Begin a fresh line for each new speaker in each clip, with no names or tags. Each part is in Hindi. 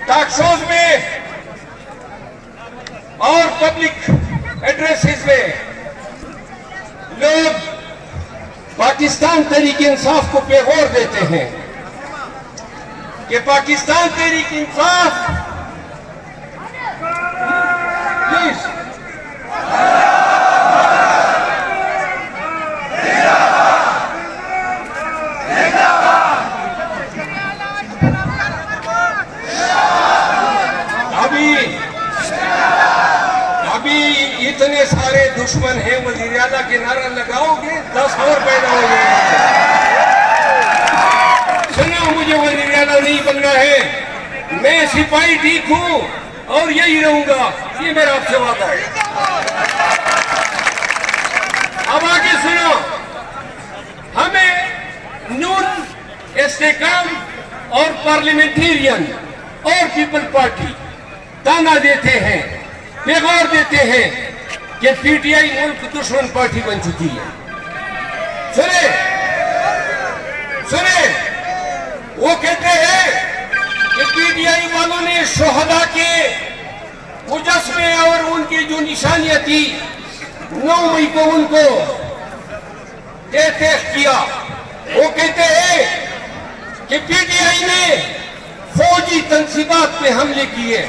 टॉक शोज में और पब्लिक एड्रेसेस में लोग पाकिस्तान तहरीक इंसाफ को पैगौर देते हैं कि पाकिस्तान तहरीक इंसाफ प्लीज इतने सारे दुश्मन हैं, वजीर आला के नारा लगाओगे 10 और पैदा हो जाएंगे। सुनो, मुझे वजीर आला नहीं बनना है, मैं सिपाही ठीक हूं और यही रहूंगा, ये मेरा आपसे वादा है। अब आगे सुनो, हमें नून, इस्तेकाम और पार्लियामेंटेरियन और पीपल पार्टी ताना देते हैं, पैगौर देते हैं कि पीटीआई मुल्क दुश्मन पार्टी बन चुकी है। सुने सुने, वो कहते हैं कि पीटीआई वालों ने शोहदा के मुजस्मे और उनकी जो निशानियां थी 9 मई को उनको तेज किया। वो कहते हैं कि पीटीआई ने फौजी तंसीबात पे हमले किए।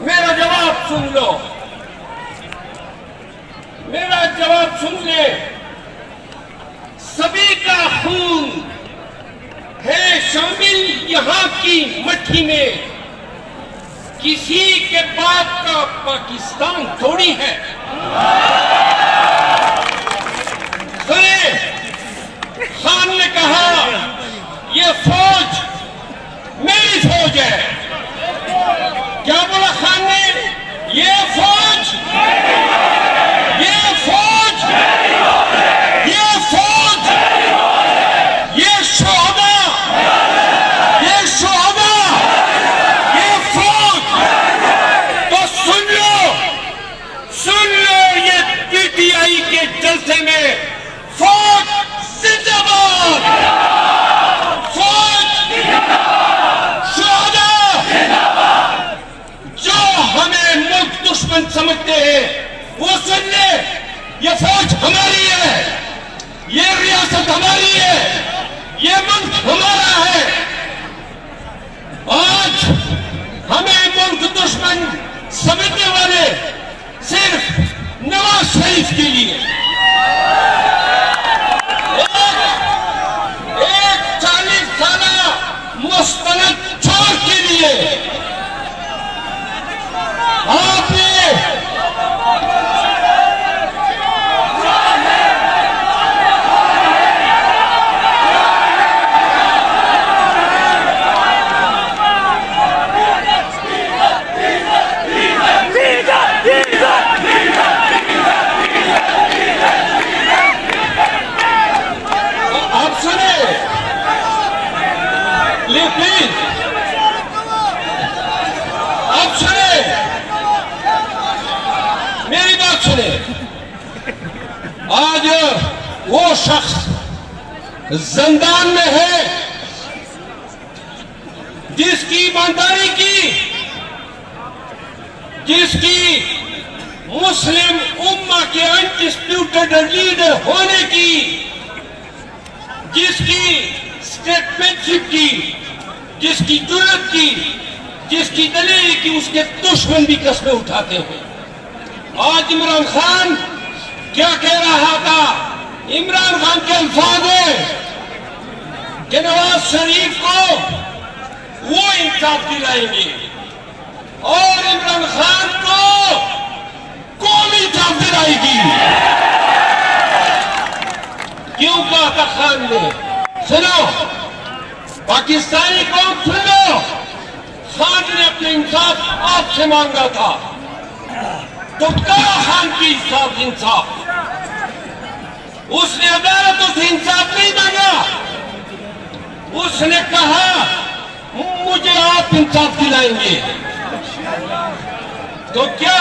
मेरा जवाब सुन लो, मेरा जवाब सुन ले। सभी का खून है शामिल यहाँ की मट्टी में, किसी के बाप का पाकिस्तान थोड़ी है। सुने, खान ने कहा ये फौज मेरी फौज है। क्या बोला खान ने? ये फौज, ये फौज, ये फौज, ये शोहदा, ये शोहदा, ये फौज। तो सुन लो ये पीटीआई के जलसे में फौज जिंदाबाद, फौज शोहदा। जो हमें मुल्क दुश्मन समझते हैं वो सुन ले, ये फौज हमारी है, ये रियासत हमारी है, ये मुल्क हमारा है। आज हमें मुल्क दुश्मन समझने वाले सिर्फ नवाज शरीफ के लिए, एक 40 साला मुस्तनद चोर के लिए आपने मेरी बात सुने। आज वो शख्स जिंदान में है जिसकी ईमानदारी की, जिसकी मुस्लिम उम्मा के अनडिस्प्यूटेड लीडर होने की, जिसकी स्टेटमेंटशिप की, जिसकी जुर्रत की, जिसकी दलील की उसके दुश्मन भी कस्में उठाते हैं। आज इमरान खान क्या कह रहा था? इमरान खान के अल्फाज है कि नवाज शरीफ को वो इंसाफ दिलाएंगे और इमरान खान को कौम इंसाफ दिलाएगी। क्यों कहा था खान ने? सुनो, पाकिस्तानी कौम सुन लो, खान ने अपने इंसाफ आपसे मांगा था तो कहा खान की इंसाफ, उसने अदालतों से इंसाफ नहीं मांगा, उसने कहा मुझे आप इंसाफ दिलाएंगे। तो क्या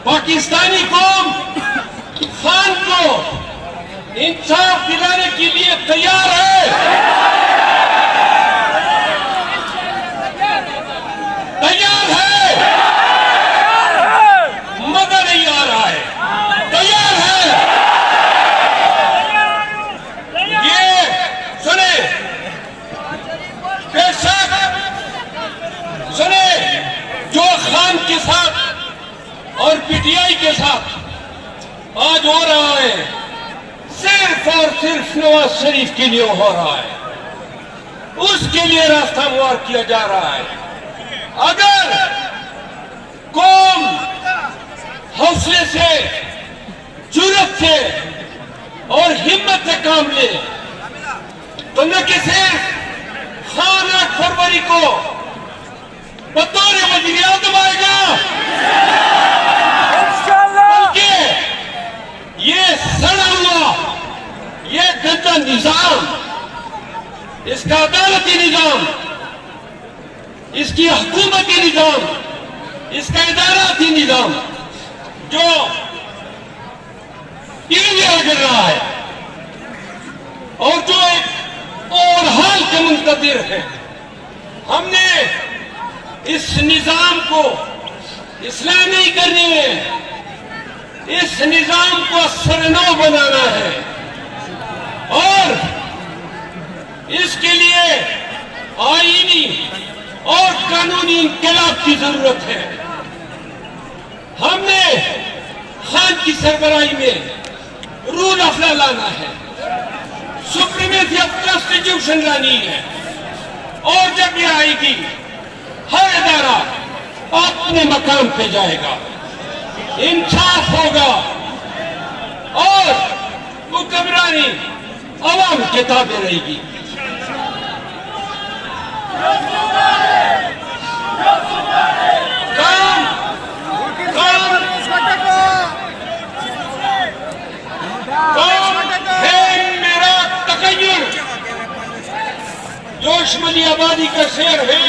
पाकिस्तानी कौम खान को इंसाफ दिलाने के लिए तैयार है? पीटीआई के साथ आज हो रहा है, सिर्फ और सिर्फ नवाज शरीफ के लिए हो रहा है, उसके लिए रास्ता हमवार किया जा रहा है। अगर कौम हौसले से, जुर्रत से और हिम्मत से काम ले तो न कि सिर्फ खान 8 फरवरी को बतौर वज़ीर आज़म आएगा, बल्कि ये सड़ा हुआ, ये गंदा निजाम, इसका अदालती निजाम, इसकी हुकूमती निजाम, इसका इदाराती निजाम जो टीवियां गिर रहा है और जो एक और हाल के मुंतज़िर है, हमने इस निजाम को इस्लामी करने में, इस निजाम को असर-ए-नौ बनाना है और इसके लिए आईनी और कानूनी इंक़िलाब की जरूरत है। हमने खान की सरबराही में रूल ऑफ लॉ लाना है, सुप्रीमेसी ऑफ कॉन्स्टिट्यूशन लानी है और जब ये आएगी हर इदारा अपने मकाम पे जाएगा, इंसाफ होगा और हुक्मरानी अवाम के ताबे रहेगी। जोशमली आबादी का शेर है,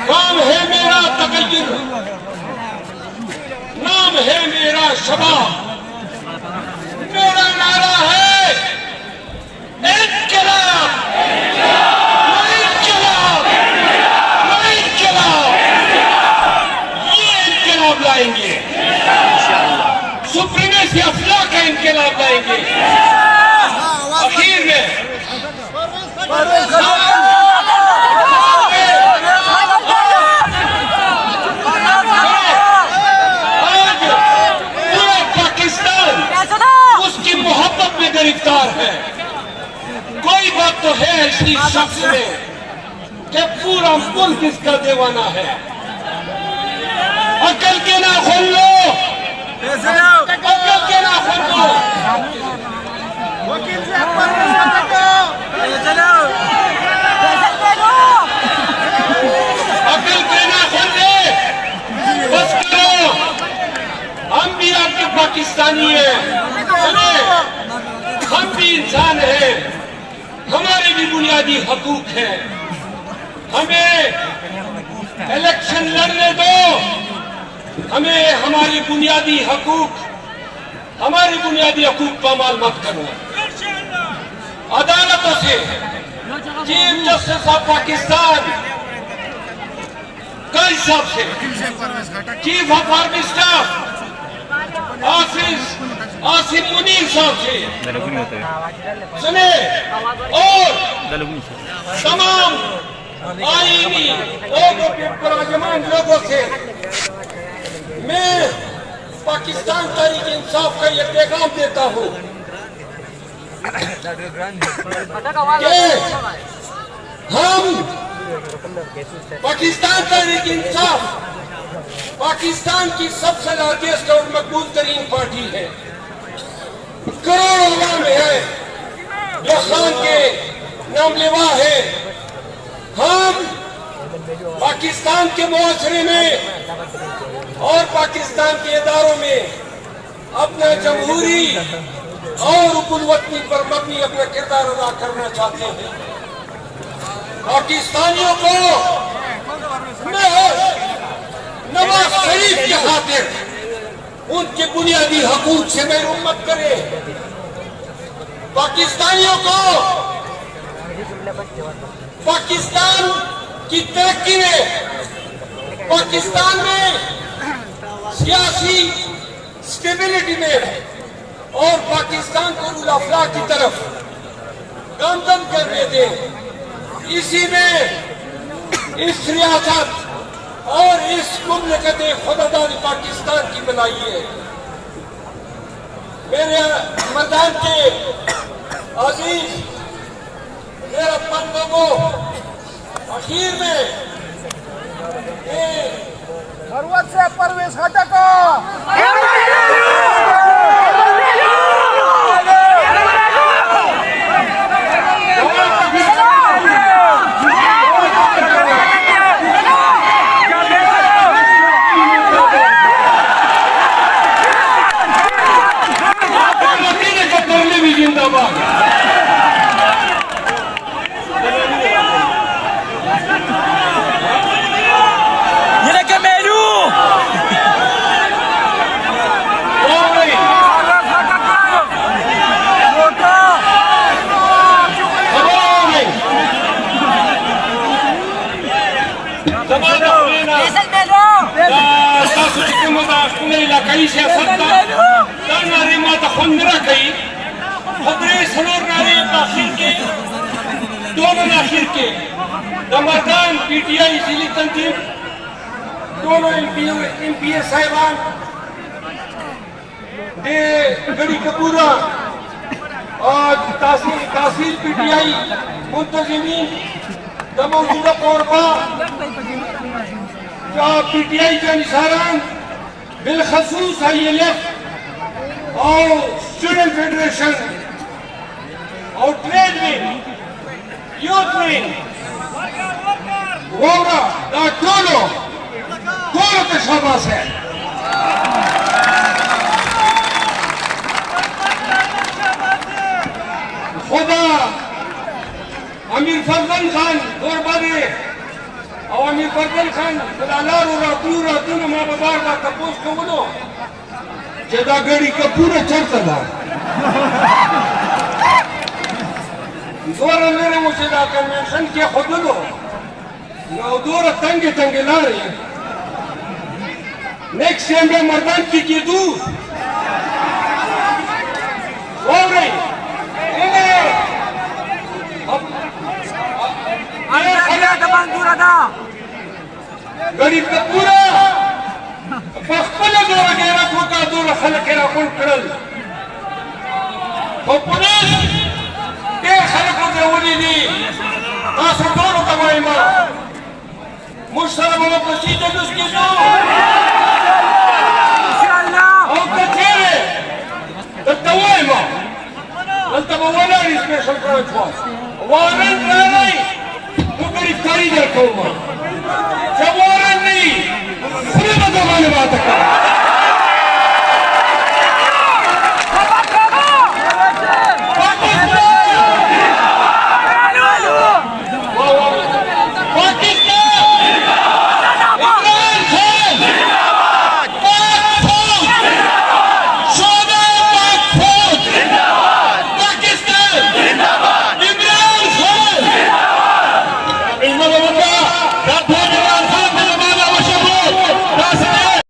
काम है मेरा तगय्युर, नाम है मेरा शबाब, मेरा नारा है इन्क़िलाब, इन्क़िलाब, इन्क़िलाब। ये इन्क़िलाब लाएंगे, सुप्रीमेसी ऑफ लॉ का इन्क़िलाब लाएंगे। आखिर में गिरफ्तार है। कोई बात तो है इसी शख्स में कि पूरा मुल्क इसका दीवाना है। अकल के ना खोल लो, अकल के ना खोल लो। अकल के ना खोल ले, बस करो। हम भी आपके पाकिस्तानी हैं, हम भी इंसान हैं, हमारे भी बुनियादी हकूक हैं। हमें इलेक्शन लड़ने दो, हमें हमारे बुनियादी हकूक पामाल मत करो। अदालतों से, चीफ जस्टिस ऑफ पाकिस्तान का हिसाब से, chief of army staff Asim Munir साहब से सुने और तमाम आईनी और लोगों से मैं पाकिस्तान तहरीक इंसाफ का ये पैगाम देता हूँ कि हम पाकिस्तान तहरीक इंसाफ पाकिस्तान की सबसे लार्जेस्ट और मकबूल तरीन पार्टी है। करोड़ों अवाम है जो खान के नामलेवा है। हम पाकिस्तान के मुआशरे में और पाकिस्तान के इदारों में अपना जमहूरी और उकुलवतनी पर मबनी अपना किरदार अदा करना चाहते हैं। पाकिस्तानियों को नवाज शरीफ के खातिर उनके बुनियादी हकूक से महरूम मत करे। पाकिस्तानियों को पाकिस्तान की तरक्की में, पाकिस्तान में सियासी स्टेबिलिटी में और पाकिस्तान को रूल ऑफ लॉ की तरफ गामजन करने दे। इसी में इस रियासत और इस मुमलिकत खुदादार पाकिस्तान की बनाई है। मेरे मैदान के अजीज गैरतमंद लोगों, आखिर में
फरवत से परवेश हटको।
इलाकाई सियासत नारे माता खुंदरा कई खबरे सनोर नारे आखिर के दोनों आखिर के दमरदान पीटीआई जिली तंजीम दोनों एमपीए साहिबान दे गड़ी कपूरा और तहसील पीटीआई मुंतजिमीन दमौजूदा कोरबा पीटीआई का निसारान बिलखसूस ILF और स्टूडेंट फेडरेशन और trade wing, youth wing, Vora दोनों के शाबाश है। खुदा अमीर फजल खान गोरबादे और अमीर फजल खान दलालार और रातून माँ बाबार का तपोस को बोलो जदा गड़ी का पूरा चढ़ता था दोरा मेरे मुझे दा कन्वेंशन के खुद लो दोरा तंगे तंगे ला रही है नेक्स्ट टाइम में मर्दान की दू हो रही गरीब का पूरा दौरा गहरा ठोका दौरा खलक के राकुल करल तो पुलिस के खलकों के उन्हीं दी आसर दोनों तबाही मां मुश्तरम और प्रसीद उसकी जो और कचेरे तो तबाही मां नल्तब वाला स्पेशल ब्रांच वास वारंट नहीं वो गिरफ्तारी दर को जब वारंट नहीं खुले बदमाने बात कर